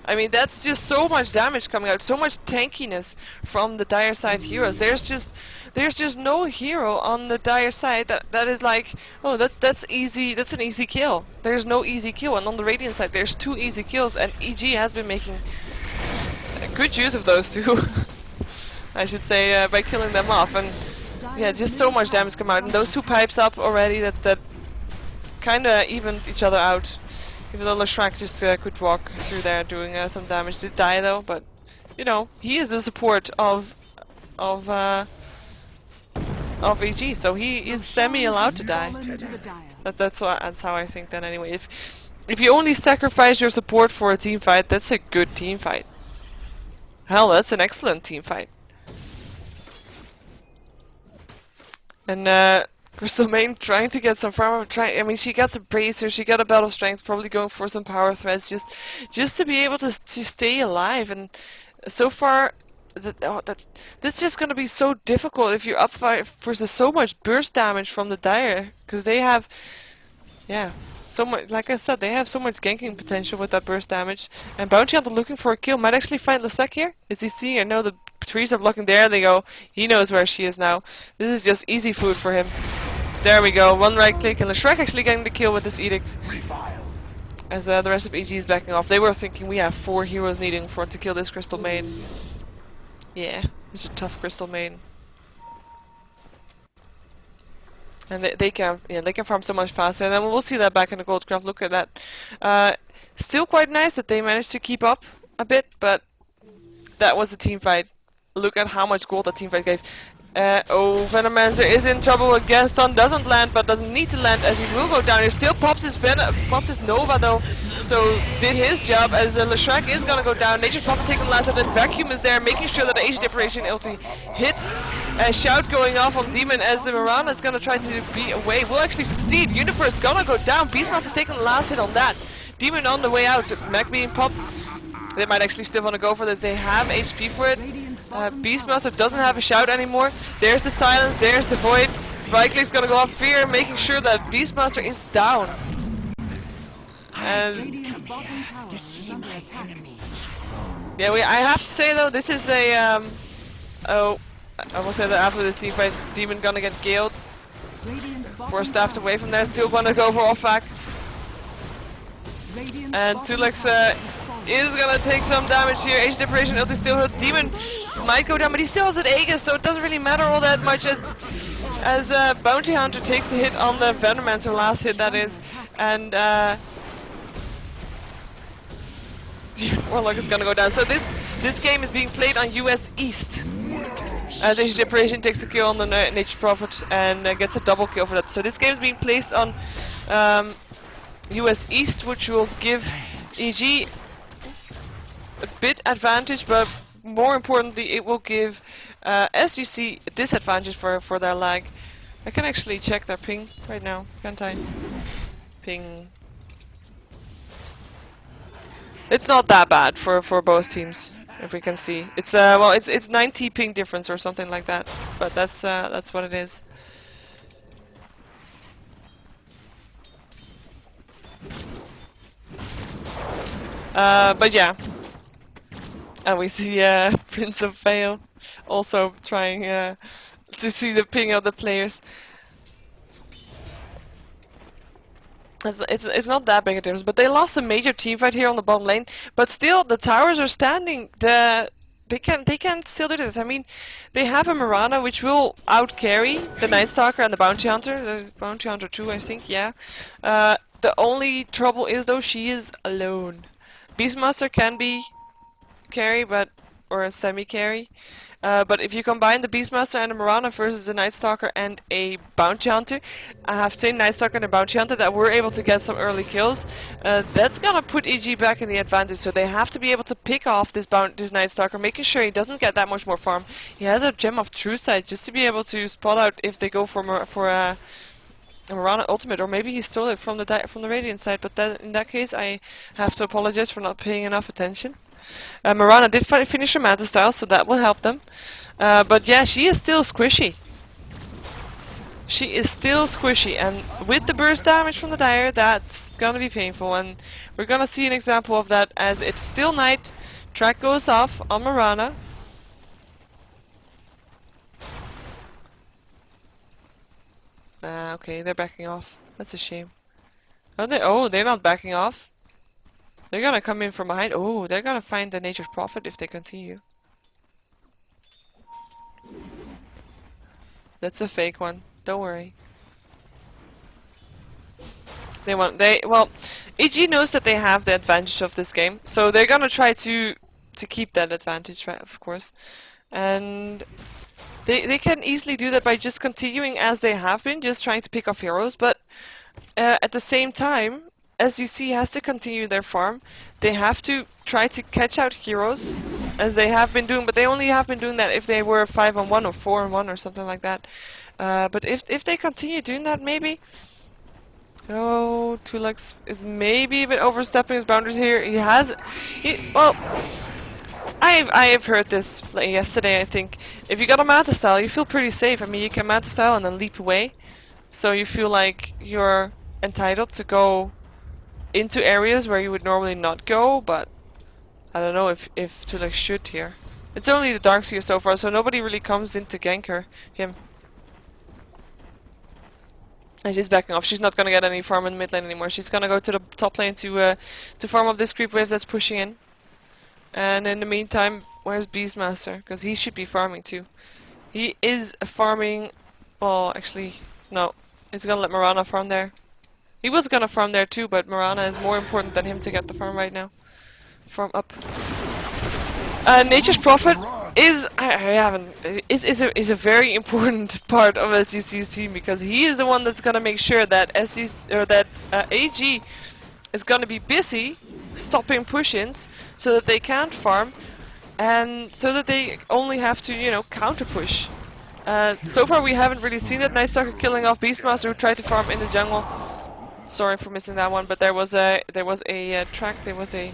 I mean, that's just so much damage coming out, so much tankiness from the Dire side heroes. There's just no hero on the Dire side that is like, oh, that's easy. That's an easy kill. There's no easy kill, and on the Radiant side, there's 2 easy kills, and EG has been making good use of those two. I should say, by killing them off, and yeah, just so much damage come out, and those 2 pipes up already that kind of evened each other out. Even though Leshrac just could walk through there doing some damage. Did die though, but you know, he is the support of EG, so he is semi-allowed to die. That's how I think then anyway. If you only sacrifice your support for a team fight, that's a good team fight. Hell, that's an excellent team fight. And Crystal Maiden trying to get some farm. I mean, she got a bracer, she got a belt of strength, probably going for some power threads, just to be able to stay alive. And so far, that's just gonna be so difficult if you're up versus so much burst damage from the Dire, because they have, yeah, so much. Like I said, they have so much ganking potential with that burst damage. And Bounty Hunter looking for a kill might actually find Leshrac here. Is he seeing her? No, the trees are blocking. There they go. He knows where she is now. This is just easy food for him. There we go. One right click, and Leshrac actually getting the kill with this Edict. As the rest of EG is backing off. They were thinking we have 4 heroes needing to kill this Crystal Maiden. Yeah, it's a tough Crystal Maiden. And they can, yeah, they can farm so much faster. And then we'll see that back in the Goldcraft. Look at that. Still quite nice that they managed to keep up a bit, but that was a team fight. Look at how much gold that team fight gave. Oh, Venomancer is in trouble again. Stun doesn't land, but doesn't need to land as he will go down. He still pops his Nova though, so did his job as Leshrac is gonna go down. Nature's Prophet taking the last hit, and Vacuum is there, making sure that the Age Deprivation ulti hits. Shout going off on Demon as the Mirana is gonna try to be away. Will actually succeed. Universe gonna go down. Beastmaster taking the last hit on that. Demon on the way out. Mag being popped. They might actually still want to go for this. They have HP for it. Beastmaster doesn't have a shout anymore. There's the silence. There's the void. Spike's gonna go off Fear, making sure that Beastmaster is down. And yeah, I have to say though, this is a oh, I will say that after this team fight, Demon gonna get Galed. We're staffed away from there. Still gonna go for off back. And Tulex is gonna take some damage here. Age Deprivation ulti still hurts. Demon might go down, but he still has an Aegis, so it doesn't really matter all that much as Bounty Hunter takes the hit on the Venomancer, last hit that is. And Warlock is gonna go down. So this game is being played on US East. Age Deprivation takes a kill on the Nature's Prophet and gets a double kill for that. So this game is being placed on US East, which will give EG a bit advantage, but more importantly, it will give SGC a disadvantage for their lag. I can actually check their ping right now, can't I? Ping. It's not that bad for both teams, if we can see. It's well, it's 90 ping difference or something like that, but that's what it is. But yeah. And we see Prince of Vale also trying to see the ping of the players. It's not that big a difference, but they lost a major team fight here on the bottom lane. But still, the towers are standing. They can still do this. I mean, they have a Mirana which will out carry the Night Stalker and the Bounty Hunter. The Bounty Hunter too, I think. Yeah. The only trouble is though she is alone. Beastmaster can be carry, or a semi-carry. But if you combine the Beastmaster and a Mirana versus a Night Stalker and a Bounty Hunter, I have seen Night Stalker and a Bounty Hunter that were able to get some early kills. That's gonna put EG back in the advantage, so they have to be able to pick off this Night Stalker, making sure he doesn't get that much more farm. He has a Gem of True Sight just to be able to spot out if they go for a Mirana ultimate, or maybe he stole it from the Radiant side. But in that case, I have to apologize for not paying enough attention. Mirana did finish her Manta Style, so that will help them. But yeah, she is still squishy. She is still squishy, and with the burst damage from the Dire, that's gonna be painful. And we're gonna see an example of that as it's still night. Track goes off on Mirana. Okay, they're backing off. That's a shame. Are they? Oh, they're not backing off. They're gonna come in from behind. Oh, they're gonna find the Nature's Prophet if they continue. That's a fake one. Don't worry. Well, EG knows that they have the advantage of this game, so they're gonna try to keep that advantage, right? Of course, and they can easily do that by just continuing as they have been, just trying to pick off heroes. But at the same time, SGC has to continue their farm. They have to try to catch out heroes, as they have been doing, but they only have been doing that if they were 5-on-1 or 4-on-1 or something like that. But if they continue doing that, maybe... Oh, Tulex is maybe a bit overstepping his boundaries here. Well, I have heard this like yesterday, I think. If you got a Manta Style, you feel pretty safe. I mean, you can Manta Style and then leap away. So you feel like you're entitled to go into areas where you would normally not go, but I don't know if Tulex should here. It's only the Darkseer so far, so nobody really comes in to gank him. And she's backing off. She's not gonna get any farm in mid lane anymore. She's gonna go to the top lane to farm up this creep wave that's pushing in. And in the meantime, where's Beastmaster? Because he should be farming too. He is farming. Well, actually, no. He's gonna let Marana farm there. He was gonna farm there too, but Marana is more important than him to get the farm right now. Farm up. Nature's Prophet is I haven't is a very important part of SGC's team because he is the one that's gonna make sure that SGC or that AG is gonna be busy stopping push-ins so that they can't farm and so that they only have to, you know, counter push. So far we haven't really seen it. Nightstalker killing off Beastmaster who tried to farm in the jungle. Sorry for missing that one, but there was a track, there was a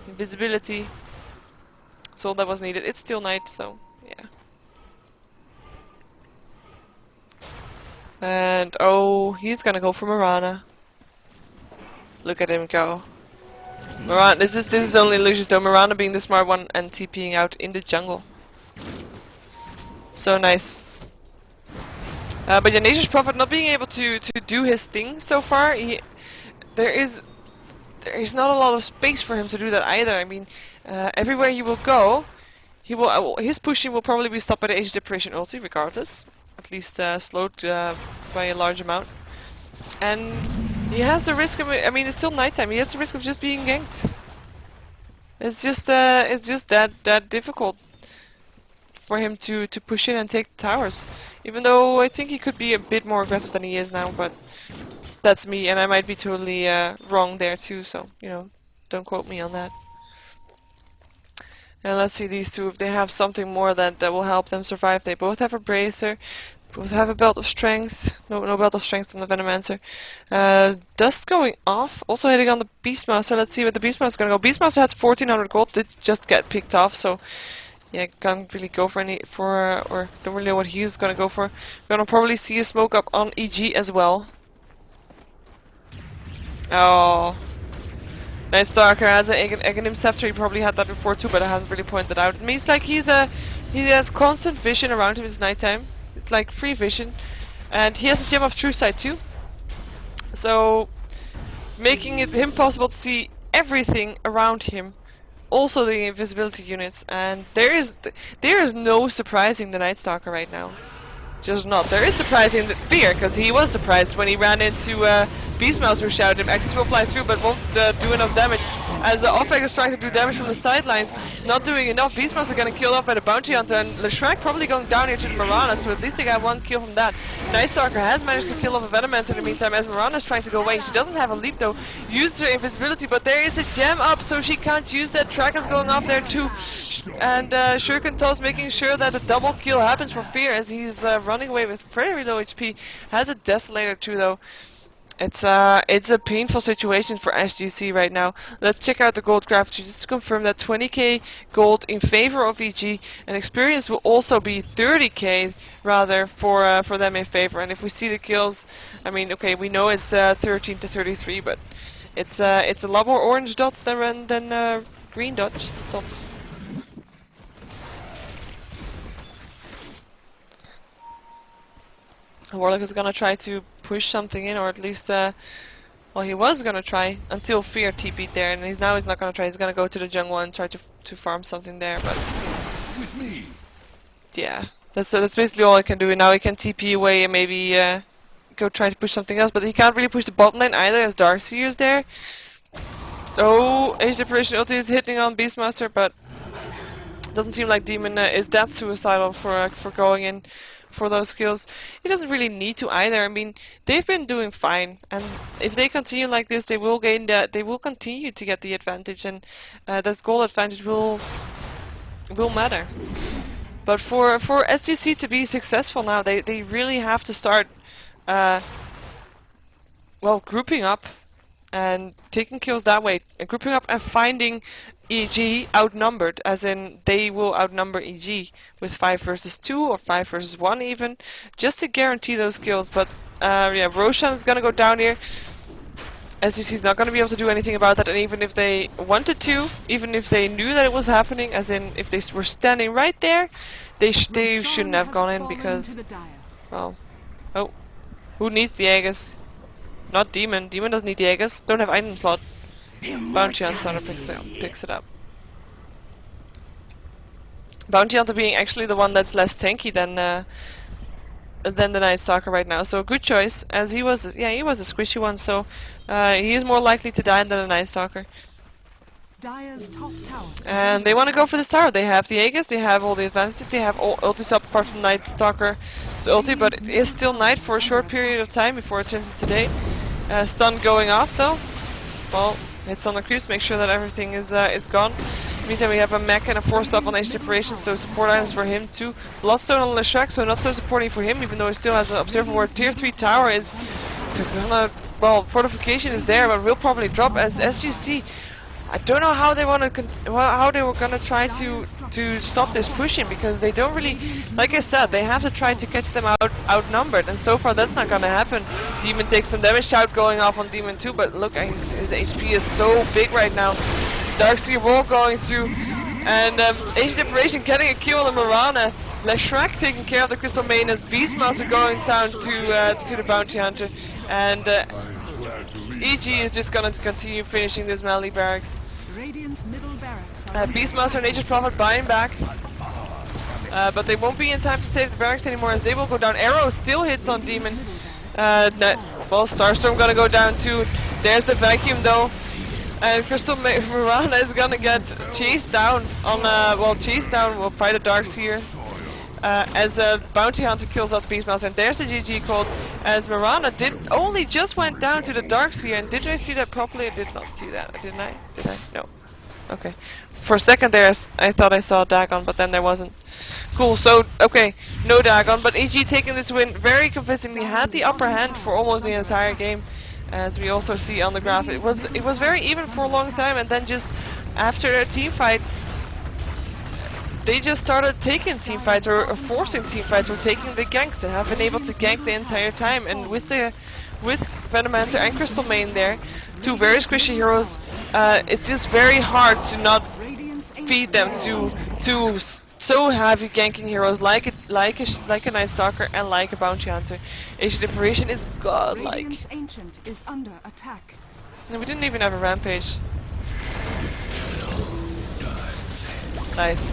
invisibility. So that was needed. It's still night, so yeah. And oh, he's gonna go for Marana. Look at him go. Marana, this is only illusions though. Marana being the smart one and TPing out in the jungle. So nice. But yeah, Nature's Prophet not being able to do his thing so far. There is not a lot of space for him to do that either. I mean, everywhere he will go, his pushing will probably be stopped by the Age Deprivation ulti, regardless. At least slowed by a large amount. And he has the risk of, I mean, it's still nighttime. He has the risk of just being ganked. It's just that difficult for him to push in and take the towers. Even though I think he could be a bit more aggressive than he is now, but that's me, and I might be totally wrong there too. So you know, don't quote me on that. And let's see these two if they have something more that will help them survive. They both have a bracer, both have a belt of strength. No belt of strength on the Venomancer. Dust going off, also hitting on the Beastmaster. Let's see what the Beastmaster's gonna go. Beastmaster has 1400 gold. Did just get picked off, so yeah, can't really go for or don't really know what he's gonna go for. We're gonna probably see a smoke up on EG as well. Oh. Nightstalker has an Aghanim Scepter. He probably had that before too, but I haven't really pointed out. It means like he has constant vision around him. It's nighttime. It's like free vision, and he has a Gem of True Sight too. So making it him possible to see everything around him. Also the invisibility units, and there is no surprising the Nightstalker right now. Just not. There is surprising the Fear, because he was surprised when he ran into Beastmaster who shouted him. Axis will fly through, but won't do enough damage. As the Offleg is trying to do damage from the sidelines, not doing enough. Beastmaster getting killed off by the Bounty Hunter, and Leshrac probably going down here to the Marana, so at least they got one kill from that. Nightstalker has managed to kill off a Venomancer in the meantime, as Marana is trying to go away. She doesn't have a leap though, used her invisibility, but there is a gem up, so she can't use that. Track is going off there too. And Shurkentos making sure that a double kill happens for Fear as he's running away with very low HP. Has a Desolator too though. It's a painful situation for SGC right now. Let's check out the gold graph just to confirm that 20k gold in favor of EG, and experience will also be 30k rather for them in favor. And if we see the kills, I mean, okay, we know it's 13 to 33, but it's a lot more orange dots than green dots. Warlock is gonna try to push something in, or at least, well, he was gonna try until Fear TP'd there, and he's not gonna try. He's gonna go to the jungle and try to farm something there. But yeah, that's basically all I can do. And now he can TP away and maybe go try to push something else. But he can't really push the bottom lane either, as Darcy is there. Oh, Age Deprivation ulti is hitting on Beastmaster, but doesn't seem like Demon is that suicidal for going in for those kills. He doesn't really need to either. I mean, they've been doing fine, and if they continue like this, they will continue to get the advantage, and that goal advantage will matter. But for SGC to be successful now, they really have to start well, grouping up and taking kills that way, and grouping up and finding EG outnumbered, as in they will outnumber EG with 5 versus 2 or 5 versus 1 even, just to guarantee those kills. But yeah, Roshan is gonna go down here. SGC is not gonna be able to do anything about that, and even if they wanted to, even if they knew that it was happening, as in if they were standing right there, they shouldn't have gone in, because, well, oh, who needs the Aegis? Not Demon. Demon doesn't need the Aegis. Don't have item slot. Bounty Hunter picks it up. Bounty Hunter being actually the one that's less tanky than than the Night Stalker right now. So good choice, as he was a squishy one. So he is more likely to die than the Night Stalker. Dire's top tower is And under they want to go attack. for this tower. They have the Aegis, they have all the advantages, they have all ultis up apart from Night Stalker ulti, but it is still night for a short period of time before it turns into day. Sun going off though. Well, hits on the creeps, make sure that everything is gone. Meantime, we have a mech and a force up on Age Separation, so support items for him too. Bloodstone on Leshrac, so not so supporting for him, even though he still has an Observer Ward. Tier 3 tower is well, fortification is there, but will probably drop as SGC. I don't know how they want to how they were gonna try to stop this pushing, because they don't really, like I said, they have to try to catch them outnumbered, and so far that's not gonna happen. Demon takes some damage, shout going off on Demon too, but look, his HP is so big right now. Darkseer wall going through, and Ancient Liberation getting a kill on Mirana. Leshrac taking care of the Crystal Maiden as Beastmaster going down to the Bounty Hunter, and EG is just gonna continue finishing this melee barracks. Radiant's middle barracks are Beastmaster and Nature's Prophet buying back, but they won't be in time to save the barracks anymore, as they will go down. Arrow still hits on Demon. Well, Starstorm gonna go down too. There's the vacuum though, and Crystal Mirana is gonna get chased down on will fight a Darkseer. As a Bounty Hunter kills out the Beastmaster, and there's the GG code, as Mirana only just went down to the Darkseer, and did I see that properly? I did not do that, didn't I? Did I? No. Okay. For a second there, I thought I saw a Dagon, but then there wasn't. Cool, so, okay, no Dagon, but EG taking this win very convincingly, had the upper hand for almost the entire game, as we also see on the graph. It was very even for a long time, and then just after a team fight, they just started taking team fights, or forcing team fights, or taking the gank. They have been able to gank the entire time, and with Venomancer and Crystal Main there, two very squishy heroes, it's just very hard to not feed them to so heavy ganking heroes like a Night Stalker and like a Bounty Hunter. Age Liberation is godlike. Radiant's Ancient is under attack. And we didn't even have a rampage. Nice.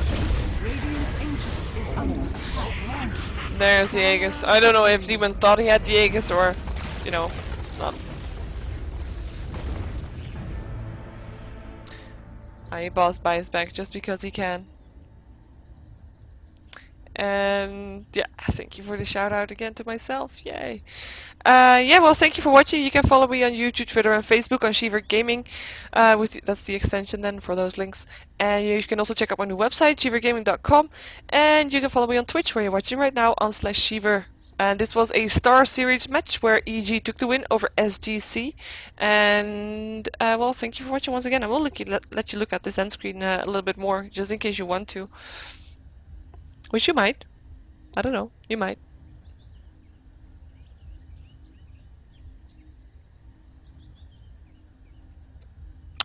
Radiant's Ancient is under attack. There's the Aegis. I don't know if Demon thought he had the Aegis, or, you know, it's not. Boss buys back just because he can. And yeah, thank you for the shout out again to myself. Yay. Yeah, well, thank you for watching. You can follow me on YouTube, Twitter, and Facebook on Shiver Gaming. That's the extension then for those links. And you can also check out my new website, shivergaming.com. And you can follow me on Twitch, where you're watching right now, on /Shiver. And this was a Star Series match where EG took the win over SGC. And well, thank you for watching once again. I will let you look at this end screen a little bit more, just in case you want to. Which you might. I don't know. You might.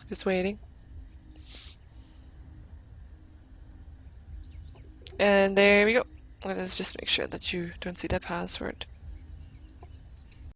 Just waiting. And there we go. Let's just make sure that you don't see that password.